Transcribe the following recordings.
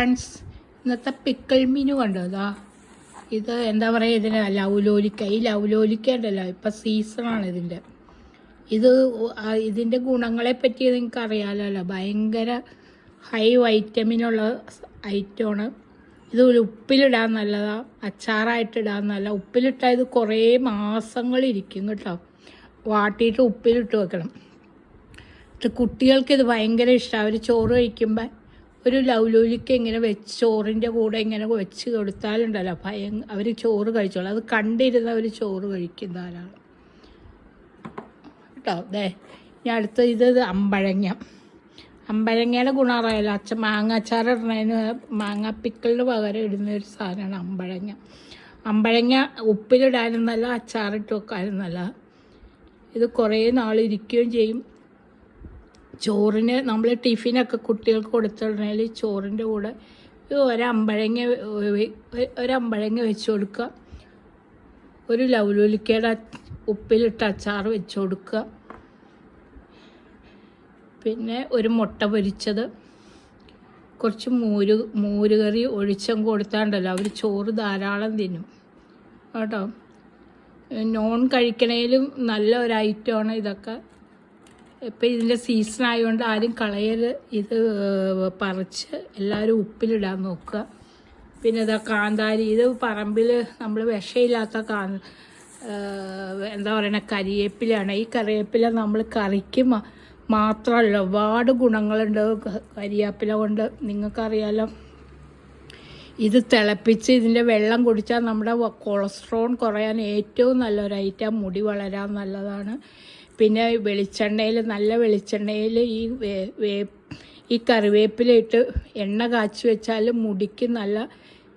Friends, ഇന്നത്തെ pickle Meenu കണ്ടോ? ഇത് എന്താ പറയുക, ഇതിന് ലൗലോലിക്ക. ഈ ലൗലോലിക്ക ഉണ്ടല്ലോ, ഇപ്പം സീസണാണ് ഇതിൻ്റെ. ഇതിൻ്റെ ഗുണങ്ങളെ പറ്റി നിങ്ങൾക്ക് അറിയാമല്ലോ. ഭയങ്കര ഹൈ വൈറ്റമിനുള്ള ഐറ്റമാണ്. ഇത് ഉപ്പിലിടാൻ നല്ലതാണ്, അച്ചാറായിട്ടിടാൻ നല്ല. ഉപ്പിലിട്ടാൽ ഇത് കുറേ മാസങ്ങളിരിക്കും കേട്ടോ. വാട്ടിയിട്ട് ഉപ്പിലിട്ട് വെക്കണം. കുട്ടികൾക്കിത് ഭയങ്കര ഇഷ്ടമാണ്. അവർ ചോറ് കഴിക്കുമ്പോൾ ഒരു ലൗലോലിക്ക ഇങ്ങനെ ചോറിൻ്റെ കൂടെ ഇങ്ങനെ വെച്ച് കൊടുത്താലുണ്ടല്ലോ, അവർ ചോറ് കഴിച്ചോളൂ. അത് കണ്ടിരുന്ന അവർ ചോറ് കഴിക്കും ധാരാളം കേട്ടോ. ഇനി അടുത്ത ഇത് അമ്പഴങ്ങയുടെ ഗുണം അറിയാലോ. മാങ്ങ അച്ചാർ ഇടുന്നതിന്, മാങ്ങ പിക്കിളിന് പകരം ഇടുന്ന ഒരു സാധനമാണ് അമ്പഴങ്ങ ഉപ്പിലിടാനും നല്ല, അച്ചാറിട്ട് വെക്കാനും നല്ല. ഇത് കുറേ നാളിരിക്കുകയും ചെയ്യും. ചോറിന് നമ്മൾ ടിഫിനൊക്കെ കുട്ടികൾക്ക് കൊടുത്തിടണേൽ ചോറിൻ്റെ കൂടെ ഒരമ്പഴങ്ങ വെച്ച് കൊടുക്കുക. ഒരു ലൗലോലിക്കയുടെ ഉപ്പിലിട്ട അച്ചാർ വെച്ച് കൊടുക്കുക. പിന്നെ ഒരു മുട്ട പൊരിച്ചത്, കുറച്ച് മോരുകറി ഒഴിച്ചും കൊടുത്താണ്ടല്ലോ അവർ ചോറ് ധാരാളം തിന്നും കേട്ടോ. നോൺ കഴിക്കണേലും നല്ല ഒരു ഐറ്റമാണ് ഇതൊക്കെ. ഇപ്പം ഇതിൻ്റെ സീസൺ ആയതുകൊണ്ട് ആരും കളയരുത്. ഇത് പറിച്ച് എല്ലാവരും ഉപ്പിലിടാൻ നോക്കുക. പിന്നെ ഇതാ കാന്താരി. ഇത് പറമ്പിൽ നമ്മൾ വിഷമില്ലാത്ത എന്താ പറയണ കരിവേപ്പിലാണ്. ഈ കരിവേപ്പില നമ്മൾ കറിക്ക് മാത്രമല്ല, ഒരുപാട് ഗുണങ്ങളുണ്ട് കരിവേപ്പില കൊണ്ട്. നിങ്ങൾക്കറിയാലോ. ഇത് തിളപ്പിച്ച് ഇതിൻ്റെ വെള്ളം കുടിച്ചാൽ നമ്മുടെ കൊളസ്ട്രോൾ കുറയാൻ ഏറ്റവും നല്ലൊരു ഐറ്റം. മുടി വളരാൻ നല്ലതാണ്. പിന്നെ നല്ല വെളിച്ചെണ്ണയിൽ ഈ കറിവേപ്പിലയിട്ട് എണ്ണ കാച്ചി വെച്ചാൽ മുടിക്ക് നല്ല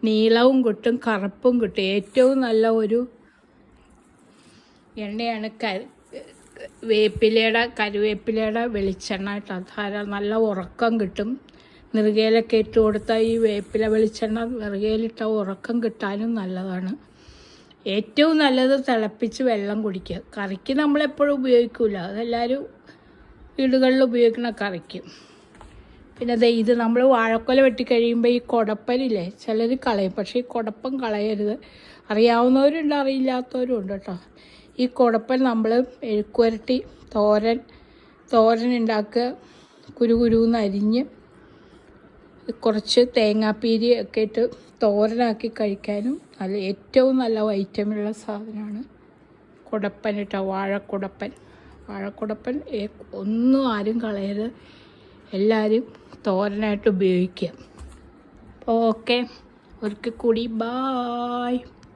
നീളവും കിട്ടും, കറുപ്പും കിട്ടും. ഏറ്റവും നല്ല ഒരു എണ്ണയാണ് കറിവേപ്പിലയുടെ വെളിച്ചെണ്ണ കേട്ടോ. ധാരാളം നല്ല ഉറക്കം കിട്ടും. നെറുകയിലൊക്കെ ഇട്ട് കൊടുത്താൽ ഈ വേപ്പില വെളിച്ചെണ്ണ നെറുകയിലിട്ട ഉറക്കം കിട്ടാനും നല്ലതാണ്. ഏറ്റവും നല്ലത് തിളപ്പിച്ച് വെള്ളം കുടിക്കുക. കറിക്ക് നമ്മളെപ്പോഴും ഉപയോഗിക്കില്ല, അതെല്ലാവരും വീടുകളിൽ ഉപയോഗിക്കുന്ന കറിക്ക്. പിന്നെ ഇത് നമ്മൾ വാഴക്കൊല വെട്ടിക്കഴിയുമ്പോൾ ഈ കുടപ്പനില്ലേ, ചിലർ കളയും. പക്ഷേ ഈ കുടപ്പൻ കളയരുത്. അറിയാവുന്നവരുണ്ട്, അറിയില്ലാത്തവരും ഉണ്ട് കേട്ടോ. ഈ കുടപ്പൻ നമ്മൾ മെഴുക്കുവരട്ടി തോരൻ ഉണ്ടാക്കുക. കുരുകുരുന്ന് അരിഞ്ഞ് കുറച്ച് തേങ്ങാപ്പീരി ഒക്കെ ഇട്ട് തോരനാക്കി കഴിക്കാനും നല്ല, ഏറ്റവും നല്ല വൈറ്റമിനുള്ള സാധനമാണ് കുടപ്പൻ കേട്ടോ. വാഴക്കുടപ്പൻ ഒന്നും ആരും കളയരുത്, എല്ലാവരും തോരനായിട്ട് ഉപയോഗിക്കുക. അപ്പോൾ ഓക്കെ, ഒരിക്കൽ കൂടി ബായ്.